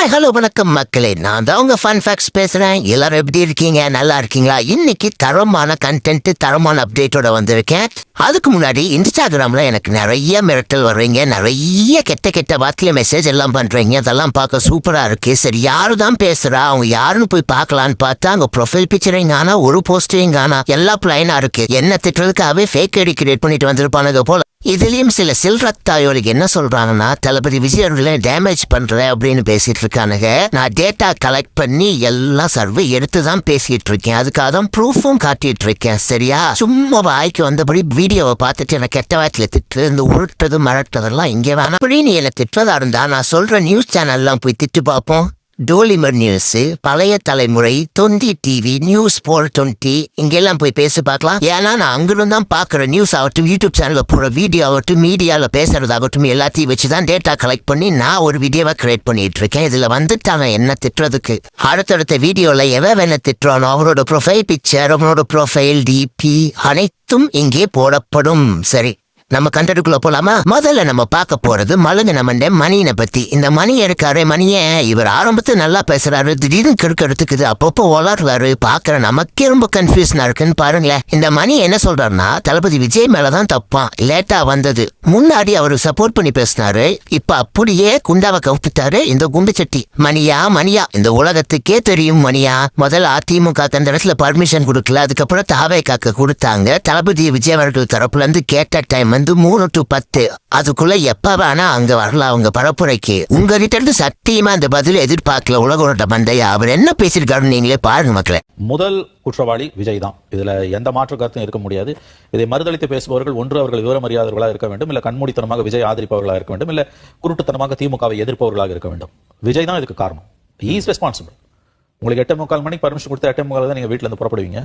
Hi hello வணக்கம் மக்களே, நான் தான் உங்க ஃபன் ஃபேக்ட்ஸ் பேசுறேன். எல்லாரும் எப்படி இருக்கீங்க? நல்லா இருக்கீங்களா? இன்னைக்கு தரமான கண்டென்ட் தரமான அப்டேட்டோட வந்திருக்கேன். அதுக்கு முன்னாடி இன்ஸ்டாகிராம்ல எனக்கு நிறைய மிரட்டல் வர்றீங்க, நிறைய கெட்ட கெட்ட வார்த்தையில மெசேஜ் எல்லாம் பண்றீங்க. அதெல்லாம் பார்க்க சூப்பரா இருக்கு. சரி, யாரு தான் பேசுறா, அவங்க யாருன்னு போய் பார்க்கலான்னு பார்த்தா அங்க ப்ரொஃபைல் பிக்சரையும் காணா, ஒரு போஸ்டரையும் காணா, எல்லா பிளைனா இருக்கு. என்ன திட்டுறதுக்காகவே ஃபேக் ஐடி கிரியேட் பண்ணிட்டு வந்திருப்பானுங்க போல. இதுலயும் சில சில்ரத்தாயோலிக்கு என்ன சொல்றாங்கன்னா, தளபதி விஜய் அவர்களை டேமேஜ் பண்ற அப்படின்னு பேசிட்டு இருக்கானுங்க. நான் டேட்டா கலெக்ட் பண்ணி எல்லாம் சர்வே எடுத்துதான் பேசிட்டு இருக்கேன். அதுக்காக தான் ப்ரூஃபும் காட்டிட்டு இருக்கேன். சரியா? சும்மா வாய்க்கு வந்தபடி வீடியோவை பார்த்துட்டு எனக்கு கெட்ட வாய்த்துல திட்டு, இந்த உருட்டுறது மறட்டதெல்லாம் இங்கே வேணாம். அப்படி நீ என்ன திட்டுறதா இருந்தா நான் சொல்ற நியூஸ் சேனல்லாம் போய் திட்டு பார்ப்போம். டோலிமர் நியூஸ், பழைய தலைமுறை, 20 டிவி, நியூஸ் 420 இங்கெல்லாம் போய் பேசி பார்க்கலாம். ஏன்னா நான் அங்கிருந்து தான் பார்க்குற நியூஸ் ஆகட்டும், யூடியூப் சேனலில் போகிற வீடியோ ஆகட்டும், மீடியாவில் பேசுறதாகட்டும், எல்லாத்தையும் வச்சு தான் டேட்டா கலெக்ட் பண்ணி நான் ஒரு வீடியோவை கிரியேட் பண்ணிட்டு இருக்கேன். இதில் வந்துட்டாங்க என்ன திட்டுறதுக்கு. அடுத்தடுத்த வீடியோவில் எவன் வேணா திட்டுறானோ அவனோட ப்ரொஃபைல் பிக்சர், அவனோட ப்ரொஃபைல் டிபி அனைத்தும் இங்கே போடப்படும். சரி, நம்ம கண்டென்ட்டுக்குள்ள போலாமா? முதல்ல நம்ம பார்க்க போறது மலுங்க நம்ம மணியை பத்தி. இந்த மணி இருக்காரு, மணியே இவர் ஆரம்பத்துல நல்லா பேசுறாரு, திடீர்னு கெடுக்கிறதுக்குது, அப்பப்போ வளர்றாரு. பாக்குற நமக்கே ரொம்ப கன்ஃபியூஷனா இருக்குன்னு பாருங்களேன். இந்த மணி என்ன சொல்றாருன்னா, தளபதி விஜய் மேலதான் தப்பான், லேட்டா வந்தது. முன்னாடி அவரு சப்போர்ட் பண்ணி பேசினாரு, இப்ப அப்படியே குண்டாவை கவுத்துட்டாரு இந்த குண்டு சட்டி. மணியா மணியா, இந்த உலகத்துக்கே தெரியும் மணியா. முதல்ல அதிமுக அந்த இடத்துல பர்மிஷன் கொடுக்கல, அதுக்கப்புறம் தாவை காக்க கொடுத்தாங்க. தளபதி விஜய் அவர்கள் தரப்புல இருந்து கேட்ட டைம் 3 to 10, அதுக்குள்ள எப்ப வேணா அங்க வரலாம் அவங்க பரப்புரைக்கு. உங்ககிட்ட இருந்து சத்தியமா அந்த பதில் எதிர்பார்க்கல உலகோட மண்டையா. அவர் என்ன பேசியிருக்காரு நீங்களே பாருங்க மக்களே. முதல் குற்றவாளி விஜய் தான், இதுல எந்த மாற்று கருத்தும் இருக்க முடியாது. இதை மறுதளித்து பேசுபவர்கள் ஒன்று அவர்கள் விவரம் அறியாதவர்களாக இருக்க வேண்டும், இல்ல கண்மூடித்தனமாக விஜய் ஆதரிப்பவர்களாக இருக்க வேண்டும், இல்ல குருட்டுத்தனமாக திமுகவை எதிர்ப்பவர்களாக இருக்க வேண்டும். விஜய் தான் இதுக்கு காரணம். Is responsible. உங்களுக்கு 8:45 மணிக்கு பர்மிஷன் கொடுத்து 8:45 தான் நீங்க வீட்டுல இருந்து புறப்படுவீங்க.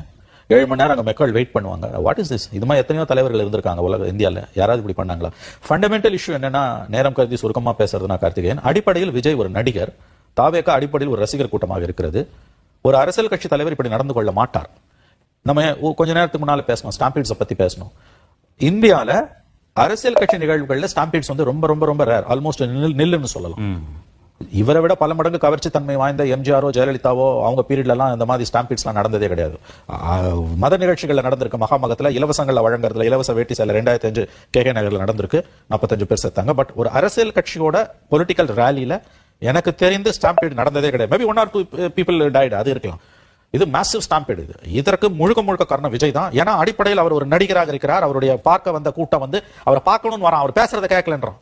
7 மணி நேரம் அங்கே மக்கள் வெயிட் பண்ணுவாங்க. What is this? இது மாதிரி எத்தனையோ தலைவர்கள் இருந்திருக்காங்க உலக இந்தியாவில். யாராவது இப்படி பண்ணாங்களா? ஃபண்டமெண்டல் இஷ்யூ என்னன்னா, நேரம் கருதி சுருக்கமாக பேசுறதுனா கார்த்திகேயன், அடிப்படையில் விஜய் ஒரு நடிகர், தாவேக்கா அடிப்படையில் ஒரு ரசிகர் கூட்டமாக இருக்கிறது. ஒரு அரசியல் கட்சி தலைவர் இப்படி நடந்து கொள்ள மாட்டார். நம்ம கொஞ்ச நேரத்துக்கு முன்னால பேசணும், ஸ்டாம்பீட்ஸை பத்தி பேசணும். இந்தியாவில் அரசியல் கட்சி நிகழ்வுகளில் ஸ்டாம்பீட்ஸ் வந்து ரொம்ப ரொம்ப ரொம்ப ரேர், ஆல்மோஸ்ட் நில்லுன்னு சொல்லலாம். இவரை விட பல மடங்கு கவர்ச்சி தன்மை வாய்ந்த எம்ஜிஆரோ ஜெயலலிதாவோ அவங்க பீரியட்ல எல்லாம் இந்த மாதிரி ஸ்டாம்பீட்ஸ்லாம் நடந்ததே கிடையாது. மத நிகழ்ச்சிகள்ல நடந்திருக்கு. மகாமகத்துல இலவசங்களை வழங்குறதுல இலவச வேட்டி சேலை 2005 KK நகர்ல நடந்திருக்கு, 45 பேர் செத்தாங்க. பட் ஒரு அரசியல் கட்சியோட பொலிட்டிக்கல் ரேலியில எனக்கு தெரிந்து ஸ்டாம்பீட் நடந்ததே கிடையாது. மேபி 1 or 2 people died, அது இருக்கலாம். இது மேசிவ் ஸ்டாம்பீடு. இதற்கு முழுக்க காரணம் விஜய் தான். ஏன்னா அடிப்படையில் அவர் ஒரு நடிகராக இருக்கிறார். அவருடைய பார்க்க வந்த கூட்டம் வந்து அவரை பார்க்கணும்னு வரான், அவர் பேசுறதை கேட்கலன்றான்.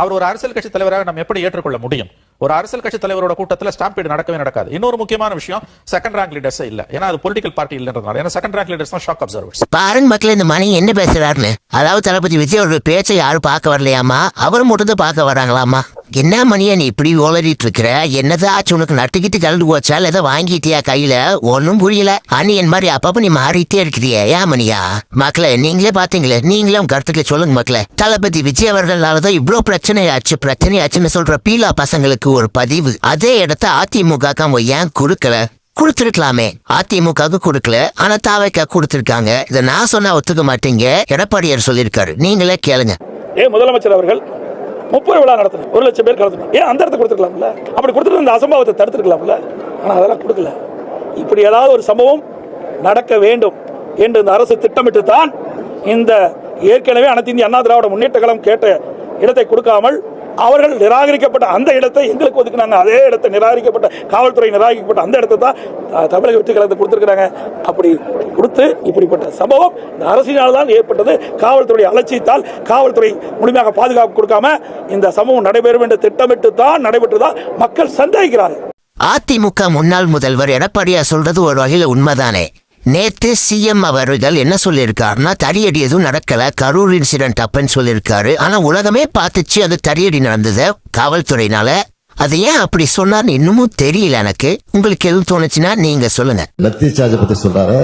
அவர் ஒரு அரசியல் கட்சி தலைவராக நம்ம எப்படி ஏற்றுக்கொள்ள முடியும்? ஒரு அரசியல் கட்சி தலைவரோட கூட்டத்தில் ஸ்டாம்பீடு நடக்கவே நடக்காது. இன்னொரு முக்கியமான விஷயம், செகண்ட் ரேங்க் லீடர்ஸ் இல்ல. ஏன்னா அது பொலிட்டிக்கல் பார்ட்டி இல்லன்றதுனால. ஏன்னா செகண்ட் ரேங்க் லீடர்ஸ் தான் ஷாக் அப்சர்வர்ஸ். பாருங்க மக்களே, இந்த மணி என்ன பேசுறாருன்னு. அதாவது தளபதி விஜய் ஒரு பேச்சை யாரும் பார்க்க வரலையாமா, அவர் மட்டும் தான் பார்க்க வராங்களாமா. என்ன மணியா நீ இப்படி ஓலறிட்டு இருக்கிற? என்னதான் ஆச்சு உனக்கு? நட்டுக்கிட்டு கலந்து போச்சா, ஏதோ வாங்கிட்டியா கையில? ஒன்னும் புரியல. அண்ணியன் மாதிரி அப்பப்ப நீ மாறிட்டே இருக்கிறியா? ஏன் மணியா? மக்களே நீங்களே பாத்தீங்களே, நீங்களே உங்க கருத்துக்களை சொல்லுங்க மக்களே. தளபதி விஜய் அவர்களாலதான் இவ்வளவு பிரச்சனையாச்சுன்னு சொல்ற பீலா பசங்களுக்கு ஒரு பதிவு. அதே இடத்த அதிமுக அவங்க ஏன் கொடுத்திருக்கலாமே. அதிமுக கொடுக்கல, ஆனா தாவைக்கா கொடுத்திருக்காங்க. இதை நான் சொன்னா ஒத்துக்க மாட்டீங்க. எடப்பாடியார் சொல்லியிருக்காரு, நீங்களே கேளுங்க. முதலமைச்சர் அவர்கள் 30 விழா நடத்தணும், 1 லட்சம் பேர் கலந்துக்கணும். ஏன் அந்த இடத்த கொடுத்துருக்கலாம்ல? அப்படி கொடுத்துட்டு இந்த அசம்பாவத்தை தடுத்துருக்கலாம்ல? ஆனா அதெல்லாம் கொடுக்கல. இப்படி ஏதாவது ஒரு சம்பவம் நடக்க வேண்டும் என்று இந்த அரசு திட்டமிட்டு தான் இந்த ஏற்கனவே அனைத்து இந்திய அண்ணா திராவிட முன்னேற்ற கழகம் கேட்ட இடத்தை கொடுக்காமல் அவர்கள் நிராகரிக்கப்பட்ட அந்த இடத்தை எங்களுக்கு ஒதுக்குனாங்க. அதே இடத்தை நிராகரிக்கப்பட்ட காவல்துறை நிராகரிக்கப்பட்ட அந்த இடத்தை தான் தமிழக வெற்றி கழகத்தை கொடுத்திருக்கிறாங்க. அப்படி கொடுத்து இப்படிப்பட்ட சம்பவம் இந்த அரசினால் தான் ஏற்பட்டது. காவல்துறை அலட்சியத்தால் காவல்துறை முழுமையாக பாதுகாப்பு கொடுக்காம இந்த சம்பவம் நடைபெறும் என்று திட்டமிட்டு தான் நடைபெற்றுதான் மக்கள் சந்தேகிக்கிறார்கள். அதிமுக முன்னாள் முதல்வர் எடப்பாடியார் சொல்றது ஒரு வகையில் உண்மைதானே. நேத்து சிஎம் அவர்கள் என்ன சொல்லியிருக்காருன்னா, தடியடி எதுவும் நடக்கல, கரூர் இன்சிடென்ட் அப்பன்னு சொல்லியிருக்காரு. ஆனா உலகமே பார்த்துச்சு அது தடியடி நடந்தது காவல்துறையினால. அது ஏன் அப்படி சொன்னார்னு இன்னமும் தெரியல எனக்கு. உங்களுக்கு எதுவும் தோணுச்சுன்னா நீங்க சொல்லுங்க. லத்தி சார்ஜ் பத்தி சொல்றாரு,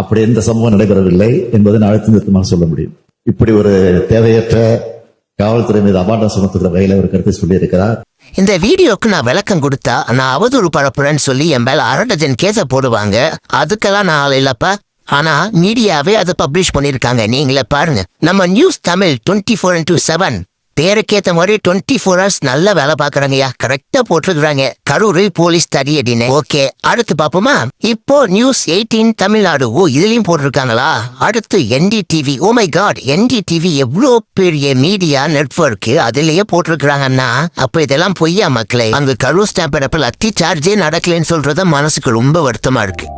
அப்படி எந்த சம்பவம் நடைபெறவில்லை என்பதை அழுத்தம் திருத்தமாக சொல்ல முடியும். இப்படி ஒரு தேவையற்ற காவல்துறை மீது அபாண்டம் சுமத்துகிற வகையில ஒரு கருத்தை சொல்லி இருக்கிறார். இந்த வீடியோக்கு நான் விளக்கம் கொடுத்தா நான் அவதூறு பரப்புறேன்னு சொல்லி என் மேல 1/2 டஜன் கேஸ போடுவாங்க. அதுக்கெல்லாம் நான் ஆள் இல்லப்பா. ஆனா மீடியாவே அதை பப்ளிஷ் பண்ணிருக்காங்க. நீங்களே பாருங்க. நம்ம நியூஸ் தமிழ் 24/7 பேருக்கேத்த மாதிரி 24 hours நல்ல வேலை பாக்குறாங்கய்யா. கரெக்டா போட்டிருக்காங்க கரூர் போலீஸ் தடியடின்னு. ஓகே, அடுத்து பாப்போமா? இப்போ நியூஸ் 18 தமிழ்நாடு. ஓ, இதுலயும் போட்டிருக்காங்களா? அடுத்து NDTV. Oh my God, NDTV எவ்வளோ பெரிய மீடியா நெட்வொர்க், அதுலயே போட்டிருக்காங்கன்னா அப்ப இதெல்லாம் பொய்யா மக்களே? அங்க கரூர் ஸ்டாம்பரப்ப லத்தி சார்ஜே நடக்கலன்னு சொல்றத மனசுக்கு ரொம்ப வருத்தமா இருக்கு.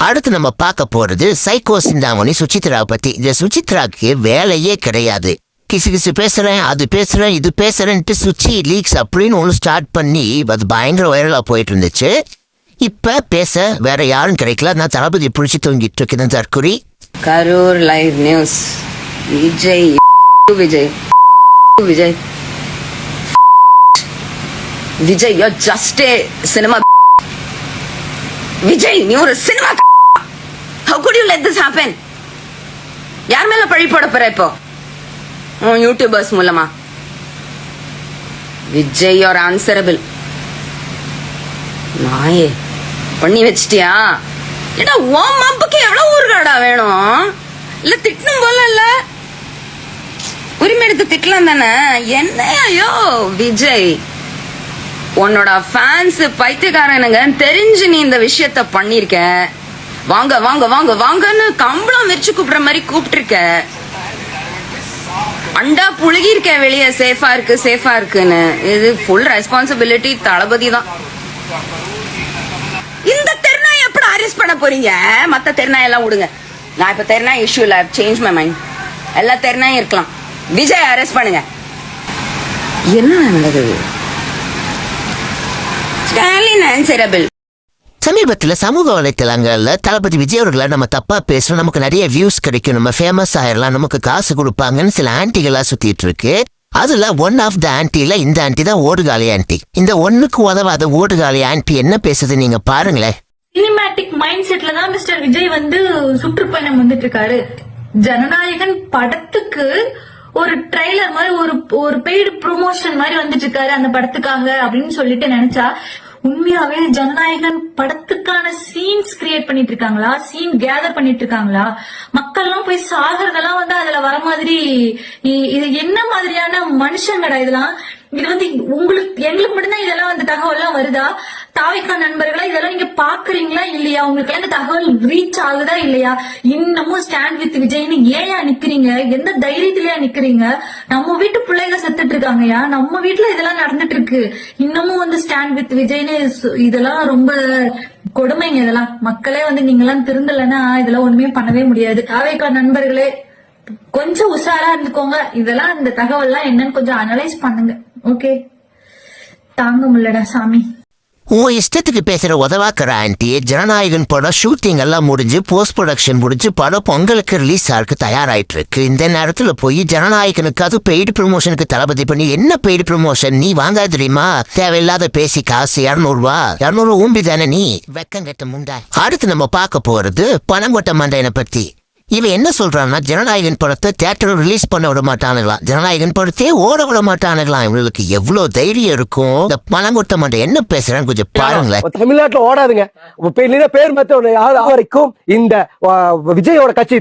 அடுத்து நம்ம பார்க்க போறது சைக்கோ சிந்தாமணி சுசித்ராவை பத்தி. இந்த சுசித்ராக்கு வேலையே கிடையாது. கிசு பேசுறேன், அது பேசுறேன், இது பேசுறேன்ட்டு சுச்சி லீக்ஸ் அப்படின்னு ஒன்று ஸ்டார்ட் பண்ணி அது பயங்கர வைரலா போயிட்டு இருந்துச்சு. இப்ப பேச வேற யாரும் கிடைக்கல. நான் தளபதி பிடிச்சி தூங்கிட்டு இருக்கேன். தற்குறி Karur live news. Vijay Vijay Vijay Vijay you're just a cinema. Vijay நீ ஒரு cinema. how could you let this happen? யார் மேல பழி போட போற இப்போ? யூடியூபர்ஸ் மூலமா? Vijay you're answerable. நாயே பண்ணி வச்சிட்டியா? ஏடா ஓம் மாப்புக்கு எவ்வளவு ஊர்காடா வேணும்? இல்ல திட்டணும் போல இல்ல, உரிமை எடுத்து திட்டலாம் தானே. என்ன ஐயோ விஜய், உன்னோட ஃபேன்ஸ் பைத்தியக்காரனுங்க தெரிஞ்சு நீ இந்த விஷயத்த பண்ணிருக்க. வாங்க வாங்க வாங்க வாங்கன்னு கம்பளம் வச்சு கூப்பிடுற மாதிரி கூப்பிட்டுருக்க. அண்டா புழுகி இருக்க வெளியே சேஃபா இருக்கு சேஃபா இருக்குன்னு. இது ஃபுல் ரெஸ்பான்சிபிலிட்டி தளபதி தான். இந்த தெருநாய் எப்படி அரெஸ்ட் பண்ண போறீங்க? மத்த தெருநாய் எல்லாம் விடுங்க. நான் இப்ப தெருநாய் இஷ்யூ இல்ல, சேஞ்ச் மை மைண்ட். எல்லா தெருநாயும் இருக்கலாம். விஜய் அரெஸ்ட் பண்ணுங்க. என்ன நடந்தது? ஸ்டாலின் ஆன்சரபிள். சமீபத்தில் சமூக வலைத்தளங்கள்ல தளபதி விஜய் அவர்களை நம்ம தப்பா பேசுறோம், நமக்கு நிறைய வியூஸ் கிடைக்கும், நம்ம ஃபேமஸ் ஆயிரலாம், நமக்கு காசு கொடுப்பாங்கன்னு சில ஆன்டிகளா சுத்திட்டு இருக்கு. அதுல ஒன் ஆஃப் த ஆன்டில இந்த ஆன்டி தான் ஓடுகாலி ஆன்டி. இந்த ஒண்ணுக்கு உதவாத ஓடுகாலி ஆன்டி என்ன பேசுது நீங்க பாருங்களேன். சினிமேட்டிக் மைண்ட் செட்ல தான் மிஸ்டர் விஜய் வந்து சுற்றுப்பயணம் வந்துட்டு இருக்காரு. ஜனநாயகன் படத்துக்கு ஒரு ட்ரெய்லர் மாதிரி ஒரு பெய்டு ப்ரொமோஷன் மாதிரி வந்துட்டு இருக்காரு அந்த படத்துக்காக அப்படின்னு சொல்லிட்டு நினைச்சா, உண்மையாவே ஜனநாயகன் படத்துக்கான சீன்ஸ் கிரியேட் பண்ணிட்டு இருக்காங்களா? சீன் கேதர் பண்ணிட்டு இருக்காங்களா? மக்கள் எல்லாம் போய் சாகிறதெல்லாம் வந்து அதுல வர மாதிரி, இது என்ன மாதிரியான மனுஷங்கடா இதெல்லாம்? இது வந்து எங்களுக்கு மட்டும்தான் இதெல்லாம் வந்து தகவல் எல்லாம் வருதா? தாவிக்கா நண்பர்களா இதெல்லாம் நீங்க பாக்குறீங்களா இல்லையா? உங்களுக்கு எல்லாம் தகவல் ரீச் ஆகுதா இல்லையா? இன்னமும் ஸ்டாண்ட் வித் விஜய்னு ஏயா நிக்கிறீங்க? எந்த தைரியத்திலயா நிக்கிறீங்க? நம்ம வீட்டு பிள்ளைங்க செத்துட்டு இருக்காங்கயா, நம்ம வீட்டுல இதெல்லாம் நடந்துட்டு இருக்கு. இன்னமும் வந்து ஸ்டாண்ட் வித் விஜய்னு இதெல்லாம் ரொம்ப கொடுமைங்க. இதெல்லாம் மக்களே வந்து நீங்க எல்லாம் திருந்தலன்னா இதெல்லாம் ஒண்ணுமே பண்ணவே முடியாது. தாவிக்கா நண்பர்களே கொஞ்சம் உஷாரா இருந்துக்கோங்க. இதெல்லாம் இந்த தகவல் எல்லாம் என்னன்னு கொஞ்சம் அனலைஸ் பண்ணுங்க. ஓகே, தாங்க முடியலடா சாமி. உன் இஷ்டத்துக்கு பேசுற உதவாக்கிற ஆன்டி. ஜனநாயகன் படம் ஷூட்டிங் எல்லாம் முடிஞ்சு போஸ்ட் ப்ரொடக்ஷன் முடிஞ்சு படம் பொங்கலுக்கு ரிலீஸ் ஆக தயாராயிட்டு இருக்கு. இந்த நேரத்துல போய் ஜனநாயகனுக்கு அது பெய்டு ப்ரமோஷனுக்கு தளபதி பண்ணி என்ன பெய்டு ப்ரமோஷன் நீ வாங்க தெரியுமா? தேவையில்லாத பேசி காசு 200 ஊம்பி தானே நீ வெக்கங்கட்ட முண்டா. அடுத்து நம்ம பார்க்க போறது பனங்கொட்ட மண்டையனை பத்தி. இவன் என்ன சொல்றான்னா, ஜனநாயகன் படத்தை தியேட்டர் ரிலீஸ் பண்ண விட மாட்டானுங்களாம், ஜனநாயகன் படத்தையே ஓட விட மாட்டானுங்களாம். இவங்களுக்கு எவ்வளவு தைரியம் இருக்கும்? இந்த பணங்கொட்ட மண்டை என்ன பேசுறான்னு கொஞ்சம் பாருங்களேன். தமிழ்நாட்டுல ஓடாதுங்க. பேர் வரைக்கும் இந்த விஜயோட கட்சி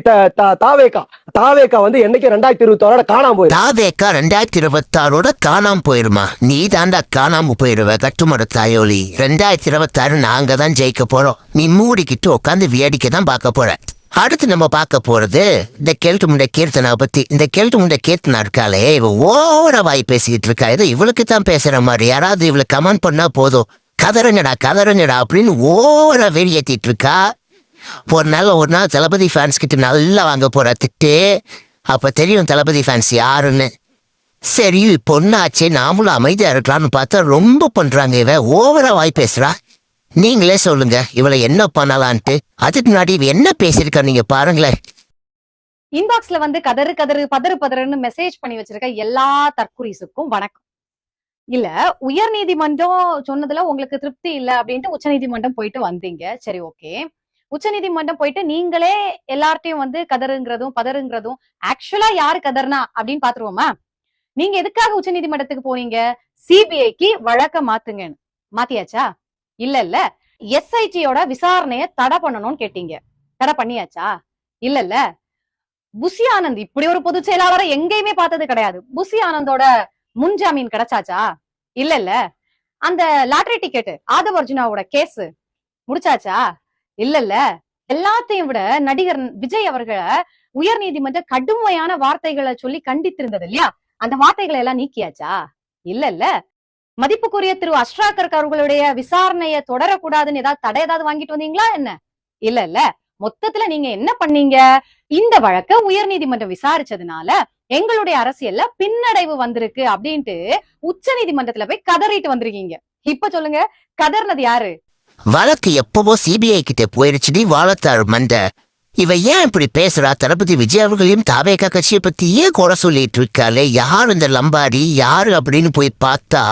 தாவேகா வந்து என்னைக்கு 2026 காணாம போயிரு. தாவேகா 2026 காணாம போயிருமா? நீ தாண்டா காணாம போயிருவ கட்டுமட தாயோலி. 2026 நாங்க தான் ஜெயிக்க போறோம். நீ மூடிக்கிட்டு உட்காந்து வேடிக்கை தான் பார்க்க போற. அடுத்து நம்ம பார்க்க போறது இந்த கெல்ட்டு முண்டை கீர்த்தனா பத்தி. இந்த கெல்ட்டு முண்டை கீர்த்தனா இருக்காளே, இவ ஓர வாய் பேசிக்கிட்டு இருக்கா. இது இவளுக்கு தான் பேசுற மாதிரி. யாராவது இவளை கமெண்ட் பண்ணா போதும், கதறங்கடா அப்படின்னு ஓர வெளியேற்றிட்டு இருக்கா. ஒரு நாள் தளபதி ஃபேன்ஸ் கிட்ட நல்லா வாங்க போற திட்டு. அப்ப தெரியும் தளபதி ஃபேன்ஸ் யாருன்னு. சரி பொண்ணாச்சே நாமளும் அமைதியா இருக்கலாம்னு பார்த்தா ரொம்ப பண்றாங்க. இவ ஓவரா வாய் பேசுறா. நீங்களே சொல்லுங்க இவளை என்ன பண்ணலான்ட்டு. அதுக்கு முன்னாடி இவ என்ன பேசிருக்கா நீங்க பாருங்களேன். இன்பாக்ஸ்ல வந்து பதறுன்னு மெசேஜ் பண்ணி வச்சிருக்க எல்லா தற்குறிசுக்கும் வணக்கம். இல்ல, உயர் நீதிமன்றம் சொன்னதுல உங்களுக்கு திருப்தி இல்ல அப்படின்ட்டு உச்ச நீதிமன்றம் போயிட்டு வந்தீங்க. சரி, ஓகே. உச்ச நீதிமன்றம் போயிட்டு நீங்களே எல்லார்ட்டையும் வந்து கதறுங்கிறதும் பதறுங்கிறதும் ஆக்சுவலா யாரு கதர்னா அப்படின்னு பாத்துருவோமா? நீங்க எதுக்காக உச்சநீதிமன்றத்துக்கு போனீங்க? சிபிஐக்கு வழக்க மாத்துங்கன்னு. மாத்தியாச்சா? இல்ல எஸ்ஐடியோட விசாரணைய தடை பண்ணணும்னு கேட்டீங்க. தடை பண்ணியாச்சா? இல்ல புசி ஆனந்த் இப்படி ஒரு பொதுச் செயலாளரை எங்கேயுமே பார்த்தது கிடையாது. புசி ஆனந்தோட முன்ஜாமீன் கிடைச்சாச்சா? இல்ல அந்த லாட்டரி டிக்கெட் ஆதவ் அர்ஜுனாவோட கேஸ் முடிச்சாச்சா? இல்ல எல்லாத்தையும் விட நடிகர் விஜய் அவர்களை உயர் நீதிமன்ற கடுமையான வார்த்தைகளை சொல்லி கண்டித்திருந்தது இல்லையா? அந்த வார்த்தைகளை எல்லாம் நீக்கியாச்சா? இல்ல மதிப்புக்குரிய திரு அஷ்ராகர் அவர்களுடைய விசாரணையை தொடரக்கூடாதுன்னு ஏதாவது தடை ஏதாவது வாங்கிட்டு வந்தீங்களா என்ன? இல்ல மொத்தத்துல நீங்க என்ன பண்ணீங்க? இந்த வழக்க உயர் நீதிமன்றம் விசாரிச்சதுனால எங்களுடைய அரசியல்ல பின்னடைவு வந்திருக்கு அப்படின்ட்டு உச்ச நீதிமன்றத்துல போய் கதறிட்டு வந்திருக்கீங்க. இப்ப சொல்லுங்க, கதர்னது யாரு? வழக்கு எப்பவோ சிபிஐ கிட்ட போயிருச்சுடி வாழத்தார் மண்ட. இவ ஏன் இப்படி பேசுறா? தளபதி விஜய் அவர்களையும் தாவேகா கட்சியை பத்தி ஏன் குறை சொல்லிட்டு இருக்காளே? யார் இந்த லம்பாடி யாரு அப்படின்னு போய் பார்த்தா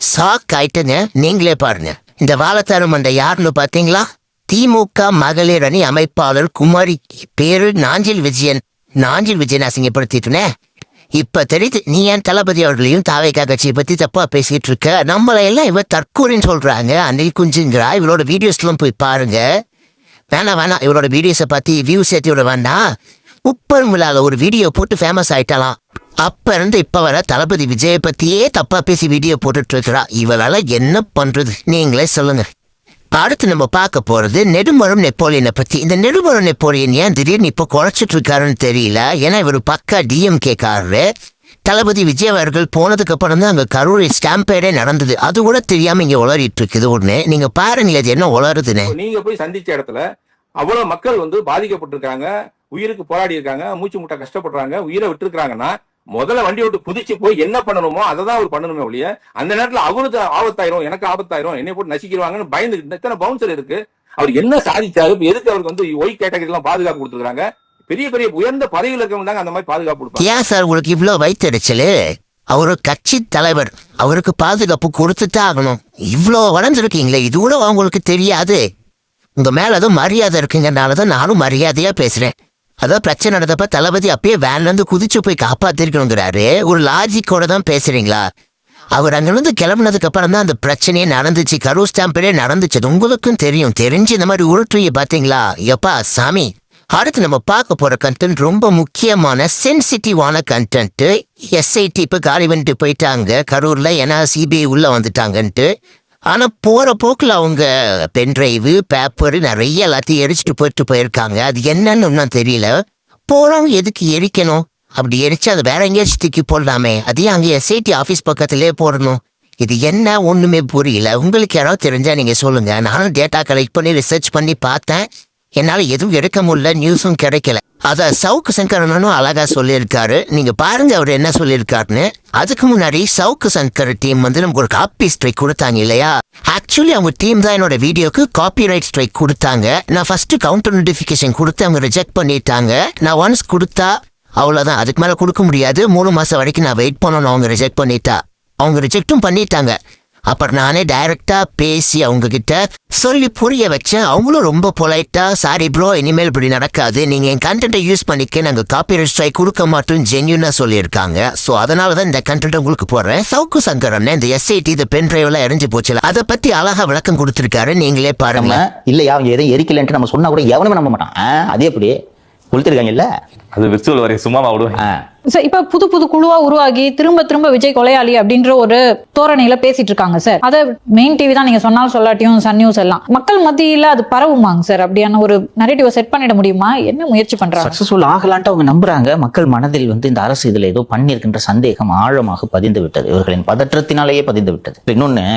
ஷாக் ஆயிட்டுங்க. நீங்களே பாருங்க. இந்த வாழத்தார் மண்ட யாருன்னு பாத்தீங்களா? திமுக மகளிர் அணி அமைப்பாளர் குமாரி, பேரு நாஞ்சில் விஜயன். நாஞ்சில் விஜயன் அசிங்கப்படுத்திட்டுனே. இப்ப தெரியுது நீ ஏன் தளபதி அவர்களையும் தாவேகா கட்சியை பத்தி தப்பா பேசிட்டு இருக்க. நம்மளை எல்லாம் இவ தற்கூரின்னு சொல்றாங்க. அன்னைக்கு குஞ்சுங்கிறா. இவளோட வீடியோஸ் எல்லாம் போய் பாருங்க. வேணாம் இவரோட வீடியோஸை பத்தி வியூஸ் ஏற்றி விட வேண்டாம். உப்பர் விழால ஒரு வீடியோ போட்டு ஃபேமஸ் ஆயிட்டலாம். அப்ப இருந்து இப்ப வர தளபதி விஜயை பத்தியே தப்பா பேசி வீடியோ போட்டுட்டு இருக்கிறா. இவளால என்ன பண்றது நீங்களே சொல்லுங்க. அடுத்து நம்ம பார்க்க போறது நெடுமரம் நெப்போலியனை பத்தி. இந்த நெடுமரம் நெப்போலியன் ஏன் திடீர்னு இப்ப குறைச்சிட்டு இருக்காருன்னு தெரியல. ஏன்னா இவர் பக்கா டிஎம்கே காரரு. தளபதி விஜய் அவர்கள் போனதுக்கு அப்புறம் தான் அங்க கரூரில் ஸ்டாம்பேடே நடந்தது. அது கூட தெரியாம இங்க உளறிட்டு இருக்குது. ஒண்ணு நீங்க பாருங்க அது என்ன உளருதுன்னு. நீங்க போய் சந்திச்ச இடத்துல அவ்வளவு மக்கள் வந்து பாதிக்கப்பட்டிருக்காங்க, உயிருக்கு போராடி இருக்காங்க, மூச்சு முட்டை கஷ்டப்படுறாங்க, உயிரை விட்டுருக்காங்கன்னா முதல்ல வண்டி விட்டு குதிச்சு போய் என்ன பண்ணணுமோ அதை தான் அவர் பண்ணணுமே ஒழிய அந்த நேரத்துல அவருக்கு ஆபத்தாயிரும், எனக்கு ஆபத்தாயிரும், என்னை போட்டு நசிக்கிடுவாங்கன்னு பயந்து இத்தனை பவுன்சர் இருக்கு. அவர் என்ன சாதிச்சாரு? எதுக்கு அவருக்கு வந்து ஒய் கேட்டகரி எல்லாம் பாதுகாப்பு கொடுத்துருக்காங்க? பெரிய பெரிய உயர்ந்த பதவியில் இருக்கவங்க அந்த மாதிரி பாதுகாப்பு கொடுப்பாங்க. ஏன் சார் உங்களுக்கு இவ்வளவு வைத்தறிச்சலு? அவரு கட்சி தலைவர், அவருக்கு பாதுகாப்பு கொடுத்துதான் ஆகணும். இவ்வளோ வளர்ந்துருக்கீங்களே, இது கூட அவங்களுக்கு தெரியாது. உங்க மேல அதுவும் மரியாதை இருக்குங்கனாலதான் நானும் மரியாதையா பேசுறேன். அதான் பிரச்சனை நடந்தப்ப தளபதி அப்பயே வேன்ல இருந்து குதிச்சு போய் காப்பாத்திருக்கணுங்கிறாரு. ஒரு லாஜிக்கோட தான் பேசுறீங்களா? அவர் அங்கிருந்து கிளம்புனதுக்கு அப்புறம் தான் அந்த பிரச்சனையே நடந்துச்சு. கரூர் ஸ்டாம்பே நடந்துச்சு. உங்களுக்கும் தெரியும். தெரிஞ்சு இந்த மாதிரி உருட்டுறிய பாத்தீங்களா? எப்பா சாமி. அடுத்து நம்ம பார்க்க போற கண்டென்ட் ரொம்ப முக்கியமான சென்சிட்டிவான கண்டென்ட். எஸ்ஐடி இப்ப காலி வந்துட்டு போயிட்டாங்க கரூர்ல. ஏன்னா சிபிஐ உள்ள வந்துட்டாங்கன்ட்டு. ஆனா போற போக்குல அவங்க பென்டிரைவு பேப்பர் நிறைய எல்லாத்தையும் எரிச்சிட்டு போயிருக்காங்க. அது என்னன்னு ஒன்னும் தெரியல. போறவங்க எதுக்கு எரிக்கணும்? அப்படி எரிச்சு அதை வேற எங்கேயாச்சும் தூக்கி போடலாமே. அதையும் அங்கே எஸ்ஐடி ஆபீஸ் பக்கத்திலே போடணும். இது என்ன ஒண்ணுமே புரியல. உங்களுக்கு யாராவது தெரிஞ்சா நீங்க சொல்லுங்க. நானும் டேட்டா கலெக்ட் பண்ணி ரிசர்ச் பண்ணி பார்த்தேன். என்னால எதுவும் எடுக்க முடியல. நியூஸும் கிடைக்கல. அத சவுக்கு சங்கரனும் அழகா சொல்லியிருக்காரு. நீங்க பாருங்க அவர் என்ன சொல்லியிருக்காருன்னு. அதுக்கு முன்னாடி சவுக்கு சங்கர் டீம் வந்து நமக்கு ஒரு காப்பி ஸ்ட்ரைக் கொடுத்தாங்க இல்லையா? ஆக்சுவலி அவங்க டீம் தான் என்னோட வீடியோக்கு காப்பிரைட் ஸ்ட்ரைக் கொடுத்தாங்க. நான் ஃபர்ஸ்ட் கவுண்டர் நோட்டிபிகேஷன் கொடுத்து அவங்க ரிஜெக்ட் பண்ணிட்டாங்க. நான் ஒன்ஸ் கொடுத்தா அவ்வளவுதான், அதுக்கு மேல கொடுக்க முடியாது. 3 மாசம் வரைக்கும் நான் வெயிட் பண்ணணும். அவங்க ரிஜெக்ட் பண்ணிட்டா. அவங்க ரிஜெக்டும் பண்ணிட்டாங்க. அப்புறம் நானே டைரக்டா பேசி அவங்க கிட்ட சொல்லி புரிய வச்சேன். அவங்களும் ரொம்ப பொலைட்டா, சாரி ப்ரோ, இனிமேல் இப்படி நடக்காது, நீங்க என் கண்டென்ட்டை யூஸ் பண்ணிக்க, நாங்க காப்பிரைட் ஸ்ட்ரைக் கொடுக்க மாட்டோம் ஜென்யூனா சொல்லியிருக்காங்க. ஸோ அதனாலதான் இந்த கண்டென்ட் உங்களுக்கு போடுறேன். சவுக்கு சங்கரன் இந்த எஸ்ஐடி இந்த பென் டிரைவ் எல்லாம் எரிஞ்சு போச்சுல, அதை பத்தி அழகா விளக்கம் கொடுத்திருக்காரு. நீங்களே பாருங்க. இல்லையா அவங்க எதையும் எரிக்கலன்ட்டு நம்ம சொன்னா கூட எவனுமே நம்ப மாட்டான். அதே அப்படியே கொளுத்திருக்காங்கல்ல, அது விர்ச்சுவல் வரை சும்மா விடுவேன். சார் இப்ப புது புது குழுவா உருவாகி திரும்ப விஜய் கொலையாளி அப்படின்ற ஒரு தோரணையில பேசிட்டு இருக்காங்க சார். அத மெயின் டிவி தான் நீங்க சொன்னாலும் சொல்லாட்டியும் சன் நியூஸ் எல்லாம் மக்கள் மத்தியில அது பரவுமாங்க சார்? அப்படியான ஒரு நரேட்டிவ் செட் பண்ணிட முடியுமா? என்ன முயற்சி பண்றாங்க? சக்சஸ்ஃபுல் ஆகலான்ட்டு அவங்க நம்புறாங்க. மக்கள் மனதில் வந்து இந்த அரசு இதுல ஏதோ பண்ணிருக்கின்ற சந்தேகம் ஆழமாக பதிந்து விட்டது. இவர்களின் பதற்றத்தினாலேயே பதிந்து விட்டது. இன்னொன்னு,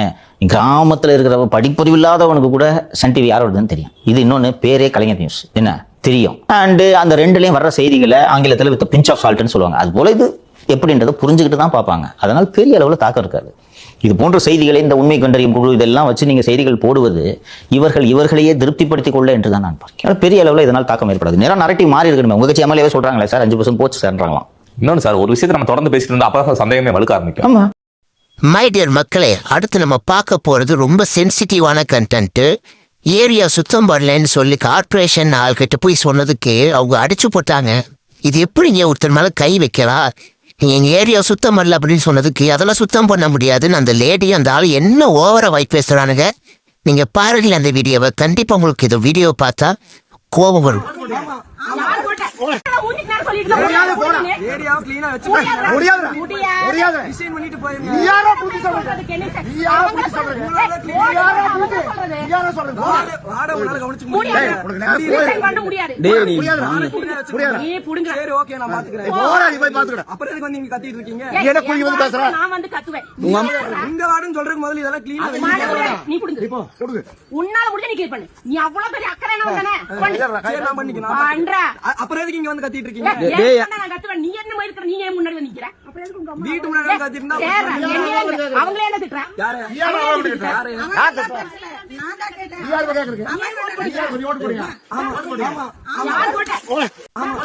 கிராமத்துல இருக்கிற படிப்பறிவு இல்லாதவனுக்கு கூட சன் டிவி யாரோடதுன்னு தெரியும். இது இன்னொன்னு, பேரே கலைஞர் நியூஸ் என்ன தெரியும். அண்ட் அந்த ரெண்டுலயும் வர்ற செய்திகளை ஆங்கிலத்தில் வித் பிஞ்ச் ஆஃப் சால்ட்னு சொல்லுவாங்க. அது போல இது எப்படின்றத புரிஞ்சுக்கிட்டு தான் பார்ப்பாங்க. அதனால பெரிய அளவில் தாக்கம் இருக்காது. இது போன்ற செய்திகளை இந்த உண்மை கண்டறியும் குழு இதெல்லாம் வச்சு நீங்க செய்திகள் போடுவது இவர்களையே திருப்திப்படுத்திக் கொள்ள என்று தான் நான் பார்க்கிறேன். பெரிய அளவில் இதனால் தாக்கம் ஏற்படாது. நேரம் நரேட்டிவ் மாறி இருக்கணும். உங்க கட்சி எம்எல்ஏவே சொல்றாங்களே சார் 5% போச்சு சார்ன்றாங்களாம். இன்னொன்று சார், ஒரு விஷயத்தை நம்ம தொடர்ந்து பேசிட்டு இருந்தா அப்பதான் சந்தேகமே வலுக்க ஆரம்பிக்கும். ஆமா மை டியர் மக்களே, அடுத்து நம்ம பார்க்க போறது ரொம்ப சென்சிட்டிவான கண்டென்ட். ஏரியா சுத்தம் பண்ணலன்னு சொல்லி கார்பரேஷன் ஆள்கிட்ட போய் சொன்னதுக்கு அவங்க அடிச்சு போட்டாங்க. இது எப்படிங்க ஒருத்தர் மேல கை வைக்கிறா? எங்க ஏரியா சுத்தம் பண்ணல அப்படின்னு சொன்னதுக்கு அதெல்லாம் சுத்தம் பண்ண முடியாதுன்னு அந்த லேடி அந்த ஆள் என்ன ஓவரா வாய் பேசுறானுங்க. நீங்க பாருங்க அந்த வீடியோவை, கண்டிப்பா உங்களுக்கு இந்த வீடியோ பார்த்தா கோபம் வரும்.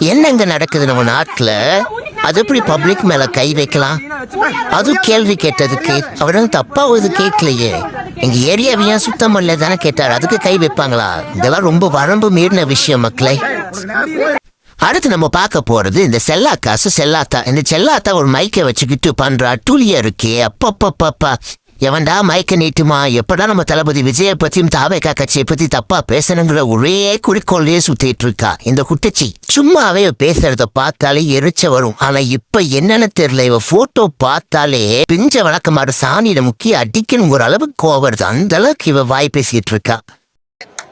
என்னங்க நடக்குது நம்ம நாட்டுல? அது எப்படி பப்ளிக் மேல கை வைக்கலாம்? அது கேள்வி கேட்டதுக்கு அவர் தப்பா ஒரு கேட்கலையே. எங்க ஏரியாவை ஏன் சுத்தம் பண்ணல தானே கேட்டார், அதுக்கு கை வைப்பாங்களா? இதெல்லாம் ரொம்ப வரம்பு மீறின விஷயம் மக்களே. அடுத்து நம்ம பார்க்க போறது இந்த செல்லா காசு செல்லாத்தா. இந்த செல்லாத்தா ஒரு மைக்கை வச்சுக்கிட்டு பண்றா டூலியா இருக்கே. அப்பப்பப்பா, எவன்டா மைக்க நீட்டுமா? எப்படா நம்ம தளபதி விஜய பத்தியும் தாவேகா கட்சியை பத்தி தப்பா பேசணுங்கிற ஒரே குறிக்கோள்லயே சுத்திட்டு இருக்கா இந்த குட்டச்சி. சும்மாவே பேசுறத பார்த்தாலே எரிச்ச வரும். ஆனா இப்ப என்னன்னு தெரியல, இவ போட்டோ பார்த்தாலே பிஞ்ச வழக்கமாறு சாணியில முக்கிய அடிக்கணும் ஒரு அளவுக்கு கோவருது. அந்த அளவுக்கு இவ வாய் பேசிட்டு இருக்கா.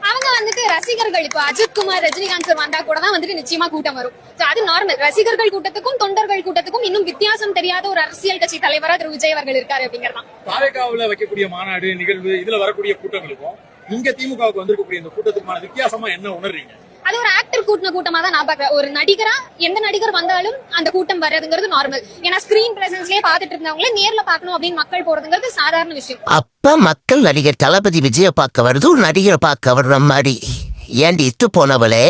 அவங்க வந்துட்டு ரசிகர்கள் இப்போ அஜித் குமார் ரஜினிகாந்த் சார் வந்தா கூட தான் வந்துட்டு நிச்சயமா கூட்டம் வரும். அது நார்மல். ரசிகர்கள் கூட்டத்துக்கும் தொண்டர்கள் கூட்டத்துக்கும் இன்னும் வித்தியாசம் தெரியாத ஒரு அரசியல் கட்சி தலைவரா திரு விஜய் அவர்கள் இருக்காரு அப்படிங்கறதான். தாவேகாவுல வைக்கக்கூடிய மாநாடு நிகழ்வு இதுல வரக்கூடிய கூட்டங்களுக்கும் இங்க திமுகவுக்கு வந்திருக்கக்கூடிய இந்த கூட்டத்துக்குமான வித்தியாசமா என்ன உணர்றீங்க? அது ஒரு ஆக்டர் கூட்டின கூட்டமா தான் நான் பாக்குறேன். ஒரு நடிகரா எந்த நடிகர் வந்தாலும் அந்த கூட்டம் வர்றதுங்கிறது நார்மல். ஏன்னா ஸ்கிரீன் பிரசன்ஸ்லயே பாத்துட்டு இருந்தவங்களே நேர்ல பாக்கணும் அப்படின்னு மக்கள் போறதுங்கிறது சாதாரண விஷயம். அப்ப மக்கள் நடிகர் தளபதி விஜய பார்க்க வருது, ஒரு நடிகரை பார்க்க வர்ற மாதிரி. ஏண்டி இத்து போனவளே,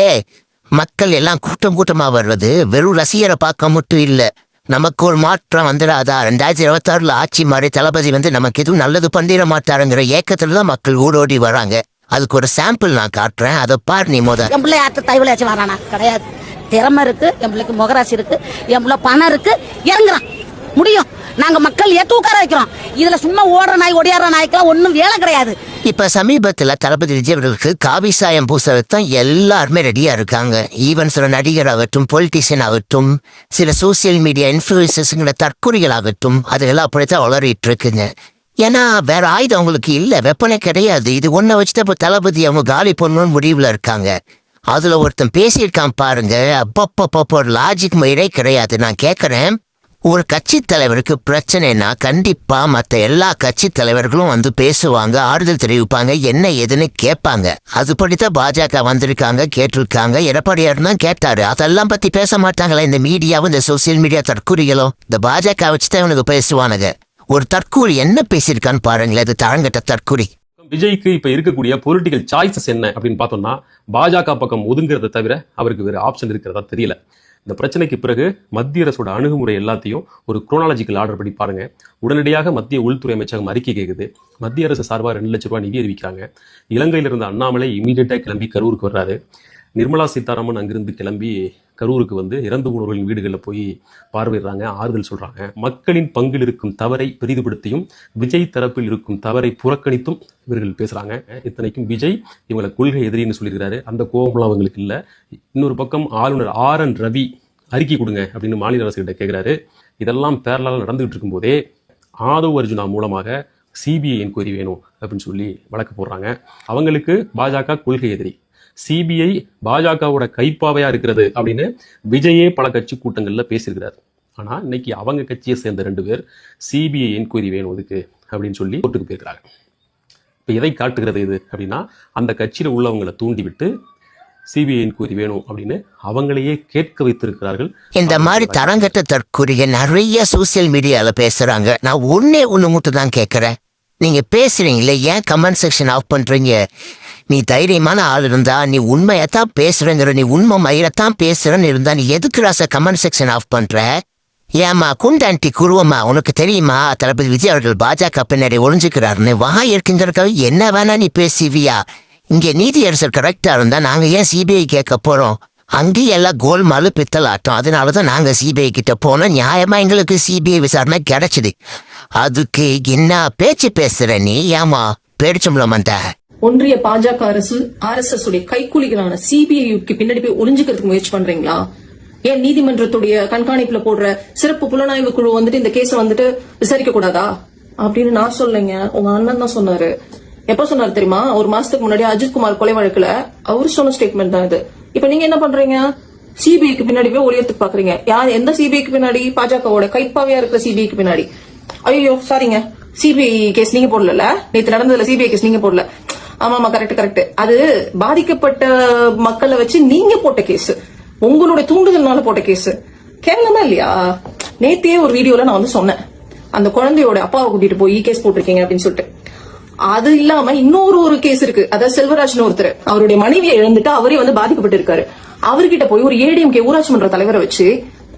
மக்கள் எல்லாம் கூட்டம் கூட்டமா வர்றது வெறும் ரசிகரை பார்க்க மட்டும் இல்ல. நமக்கு ஒரு மாற்றம் வந்துடாதா? 2026 ஆட்சி மாதிரி தளபதி வந்து நமக்கு எதுவும் நல்லது பண்ணிட மாட்டாருங்கிற ஏக்கத்துலதான் மக்கள் ஓடோடி வராங்க. அதுக்கு ஒரு சாம்பிள் நான் காட்டுறேன், அதை பாரு நீ முத. என் பிள்ளை யார்த்து தைவலாச்சும் வரானா? கிடையாது. திறமை இருக்கு, என் பிள்ளைக்கு முகராசி இருக்கு, என் பிள்ளை பணம் இருக்கு, இறங்குறான் முடியும். நாங்க மக்கள் ஏத்து உட்கார வைக்கிறோம். இதுல சும்மா ஓடுற நாய் ஒடியாடுற நாய்க்கெல்லாம் ஒன்னும் வேலை கிடையாது. இப்ப சமீபத்துல தளபதி விஜய் அவர்களுக்கு காவி சாயம் பூசத்தான் எல்லாருமே ரெடியா இருக்காங்க. ஈவன் சில நடிகர் ஆகட்டும், பொலிட்டீஷியன் ஆகட்டும், சில சோசியல் மீடியா இன்ஃபுளுசர்ஸ்ங்கிற தற்கொலைகள் ஆகட்டும், அதெல்லாம் அப்படித்தான் வளரிட்டு இருக்குங்க. ஏன்னா வேற ஆயுதம் அவங்களுக்கு இல்ல, வெப்பனே கிடையாது. இது ஒன்ன வச்சுட்டு இப்ப தளபதி அவங்க காலி பண்ணணும்னு முடிவுல இருக்காங்க. அதுல ஒருத்தன் பேசியிருக்கான் பாருங்க, அப்பப்பப்ப ஒரு லாஜிக் மயிரே கிடையாது. நான் கேக்குறேன், ஒரு கட்சி தலைவருக்கு பிரச்சனைனா கண்டிப்பா மத்த எல்லா கட்சி தலைவர்களும் வந்து பேசுவாங்க, ஆறுதல் தெரிவிப்பாங்க, என்ன ஏதுன்னு கேட்பாங்க. அதுபடித்தான் பாஜக வந்திருக்காங்க, கேட்டிருக்காங்க. எடப்பாடியார் தான் கேட்டாரு. அதெல்லாம் பத்தி பேச மாட்டாங்களா இந்த மீடியாவும் இந்த சோசியல் மீடியா தற்கூரிகளும்? இந்த பாஜக வச்சுதான் இவனுக்கு பேசுவானுங்க. ஒரு தற்கூரி என்ன பேசியிருக்கான்னு பாருங்களேன், இது தரங்கட்ட தற்கூரி. விஜய்க்கு இப்ப இருக்கக்கூடிய பொலிட்டிக்கல் சாய்ஸஸ் என்ன அப்படின்னு பார்த்தோம்னா, பாஜக பக்கம் ஒதுங்கிறத தவிர அவருக்கு வேற ஆப்ஷன் இருக்கிறதா தெரியல. இந்த பிரச்சனைக்கு பிறகு மத்திய அரசோட அணுகுமுறை எல்லாத்தையும் ஒரு குரோனாலஜிக்கல் ஆர்டர் படி பாருங்க. உடனடியாக மத்திய உள்துறை அமைச்சகம் அறிக்கை கேட்குது. மத்திய அரசு சார்பாக 2 லட்சம் ரூபாய் நிதி அறிவிக்கிறாங்க. இலங்கையில் இருந்த அண்ணாமலை இமீடியட்டா கிளம்பி கரூருக்கு வர்றாரு. நிர்மலா சீதாராமன் அங்கிருந்து கிளம்பி கரூருக்கு வந்து இறந்து போனவர்களின் வீடுகளில் போய் பார்வையிடுறாங்க, ஆறுதல் சொல்றாங்க. மக்களின் பங்கில் இருக்கும் தவறை பெரிதுபடுத்தியும் விஜய் தரப்பில் இருக்கும் தவறை புறக்கணித்தும் இவர்கள் பேசுறாங்க. இத்தனைக்கும் விஜய் இவங்களை கொள்கை எதிரின்னு சொல்லியிருக்கிறாரு. அந்த கோபம்லாம் அவங்களுக்கு இல்லை. இன்னொரு பக்கம் ஆளுநர் RN ரவி அறிக்கை கொடுங்க அப்படின்னு மாநில அரசுகிட்ட கேட்கிறாரு. இதெல்லாம் பேரலாக நடந்துகிட்டு இருக்கும் போதே ஆதவ் அர்ஜுனா மூலமாக CBI என்கொயரி வேணும் அப்படின்னு சொல்லி வழக்கு போடுறாங்க. அவங்களுக்கு பாஜக கொள்கை எதிரி, CBI பாஜகவோட கைப்பாவையா இருக்கிறது அப்படின்னு விஜயே பல கட்சி கூட்டங்கள்ல பேசியிருக்கிறார். ஆனா இன்னைக்கு அவங்க கட்சியை சேர்ந்த 2 பேர் CBI என்கொயரி வேணும் அதுக்கு அப்படின்னு சொல்லி கோர்ட்டுக்கு போயிருக்கிறாங்க. இப்ப எதை காட்டுகிறது இது அப்படின்னா, அந்த கட்சியில உள்ளவங்களை தூண்டிவிட்டு CBI என்கொயரி வேணும் அப்படின்னு அவங்களையே கேட்க வைத்திருக்கிறார்கள். இந்த மாதிரி தரங்கட்ட தற்கூரிய நிறைய சோசியல் மீடியால பேசுறாங்க. நான் ஒண்ணு மட்டும் தான் கேட்கறேன், நீங்க பேசுறீங்களே ஏன் கமெண்ட் செக்ஷன் ஆஃப் பண்றீங்க? நீ தைரியமான ஆள் இருந்தா, நீ உண்மையத்தான் பேசுறேங்கிற, நீ உண்மை மயிரத்தான் பேசுறேன்னு இருந்தா, நீ எதுக்கு ராச கமெண்ட் செக்ஷன் ஆஃப் பண்ற? ஏமா குண்டாண்டி குருவமா, உனக்கு தெரியுமா தளபதி விஜய் அவர்கள் பாஜக பின்னாடி ஒளிஞ்சுக்கிறாருன்னு? வாய் இருக்குங்கிறக்காக என்ன வேணா நீ பேசுவியா? இங்க நீதியரசர் கரெக்டா இருந்தா நாங்க ஏன் CBI கேட்க போறோம்? அங்கேயும் எல்லாம் கோல்மாலு பித்தலாட்டம். அதனாலதான் நாங்க சிபிஐ கிட்ட போனோம். நியாயமா எங்களுக்கு சிபிஐ விசாரணை கிடைச்சது. அதுக்கு என்ன பேச்சு பேசுற நீ? ஏமா பேடிச்சம்பளம் ஒன்றிய பாஜக அரசு RSS உடைய கைக்கூலிகளான சிபிஐக்கு பின்னாடி போய் ஒளிஞ்சுக்கிறதுக்கு முயற்சி பண்றீங்களா? ஏன் நீதிமன்றத்துடைய கண்காணிப்புல போடுற சிறப்பு புலனாய்வு குழு வந்துட்டு இந்த கேஸ வந்துட்டு விசாரிக்க கூடாதா அப்படின்னு நான் சொல்லுங்க. உங்க அண்ணன் தான் சொன்னாரு. எப்ப சொன்னாரு தெரியுமா? ஒரு மாசத்துக்கு முன்னாடி அஜித்குமார் கொலை வழக்குல அவரு சொன்ன ஸ்டேட்மெண்ட் தான் இது. இப்ப நீங்க என்ன பண்றீங்க? சிபிஐக்கு பின்னாடி போய் ஒளியறதுக்கு பாக்குறீங்க. யார் எந்த சிபிஐக்கு பின்னாடி? பாஜகவோட கைப்பாவையா இருக்கிற சிபிஐக்கு பின்னாடி. ஐயோ சாரிங்க, சிபிஐ கேஸ் நீங்க போடல. நேற்று நடந்ததுல சிபிஐ கேஸ் நீங்க போடல. ஆமா கரெக்ட். அது பாதிக்கப்பட்ட மக்களை வச்சு நீங்க போட்ட கேஸ், உங்களுடைய தூண்டுதல்னால போட்ட கேஸ். கேவலமா இல்லையா? நேத்தையே ஒரு வீடியோல நான் வந்து சொன்னேன், அந்த குழந்தையோட அப்பாவை கூட்டிட்டு போய் கேஸ் போட்டிருக்கீங்க அப்படின்னு சொல்லிட்டு. அது இல்லாம இன்னொரு கேஸ் இருக்கு. அதாவது செல்வராஜ்னு ஒருத்தர் அவருடைய மனைவியை இழந்துட்டு அவரே வந்து பாதிக்கப்பட்டு இருக்காரு. அவர்கிட்ட போய் ஒரு ADMK ஊராட்சி மன்ற தலைவரை வச்சு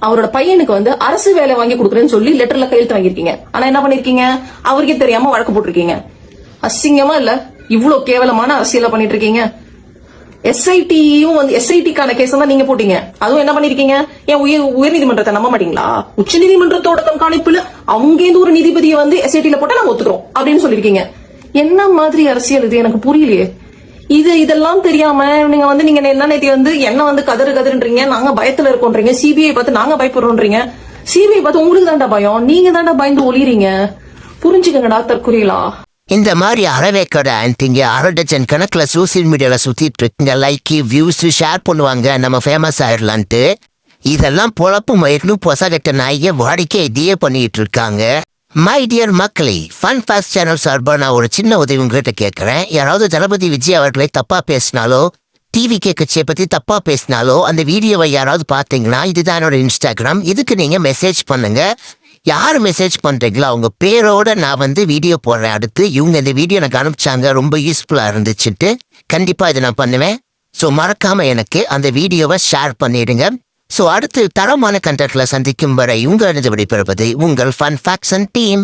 அவரோட பையனுக்கு வந்து அரசு வேலை வாங்கி கொடுக்குறேன்னு சொல்லி லெட்டர்ல கையெழுத்து வாங்கிருக்கீங்க. ஆனா என்ன பண்ணிருக்கீங்க? அவருக்கே தெரியாம வழக்கு போட்டிருக்கீங்க. அசிங்கமா இல்ல? இவ்வளவு கேவலமான அரசியல பண்ணிட்டு இருக்கீங்க. SITயும் வந்து SITக்கான கேஸ் தான் நீங்க போட்டீங்க. அதுவும் என்ன பண்ணிருக்கீங்க? ஏன் உயர்நீதிமன்றத்தை நம்ப மாட்டீங்களா? உச்ச நீதிமன்றத்தோட கண்காணிப்புல அங்கேருந்து ஒரு நீதிபதியை வந்து SITல போட்டா நாங்க ஒத்துக்கிறோம் அப்படின்னு சொல்லிருக்கீங்க. என்ன மாதிரி அரசியல் இது? எனக்கு புரியலையே. இதெல்லாம் தெரியாம நீங்க என்ன நேத்தி வந்து என்ன வந்து கதறுன்றீங்க, நாங்க பயத்துல இருக்கோன்றீங்க, சிபிஐ பார்த்து நாங்க பயப்படுறோன்றீங்க. சிபிஐ பார்த்து உங்களுக்கு தாண்டா பயம், நீங்க தாண்டா பயந்து ஒளிறீங்க. புரிஞ்சுக்கங்கடா தற்கொலைகளா. இந்த மாதிரி அறவேக்கட ஆன்ட்டிங்க 1/2 டஜன் கணக்குல சோசியல் மீடியால சுத்திட்டு இருக்குங்க. லைக் வியூஸ் ஷேர் பண்ணுவாங்க, நம்ம ஃபேமஸ் ஆயிடலான்ட்டு. இதெல்லாம் பொழப்பு மயிரும் பொசகட்ட நாய்க வாடிக்கை இதையே பண்ணிட்டு இருக்காங்க. மை டியர் மக்களே, ஃபன் ஃபாஸ்ட் சேனல் சார்பா நான் ஒரு சின்ன உதவி உங்ககிட்ட கேட்கறேன். யாராவது தளபதி விஜய் அவர்களை தப்பா பேசினாலோ, TVK கட்சியை பத்தி தப்பா பேசினாலோ அந்த வீடியோவை யாராவது பாத்தீங்கன்னா இதுதான் என்னோட இன்ஸ்டாகிராம். இதுக்கு நீங்க மெசேஜ் பண்ணுங்க. யார் மெசேஜ் பண்றீங்களோ அவங்க பேரோட நான் வந்து வீடியோ போடுறேன். அடுத்து இவங்க இந்த வீடியோ எனக்கு அனுப்பிச்சாங்க, ரொம்ப யூஸ்ஃபுல்லா இருந்துச்சுட்டு கண்டிப்பா இதை நான் பண்ணுவேன். ஸோ மறக்காம எனக்கு அந்த வீடியோவை ஷேர் பண்ணிடுங்க. ஸோ அடுத்து தரமான கண்டென்ட்ல சந்திக்கும் வரை உங்களிடம் விடைபெறுவது உங்கள் ஃபன் ஃபேக்ட்ஸ் அண்ட் டீம்.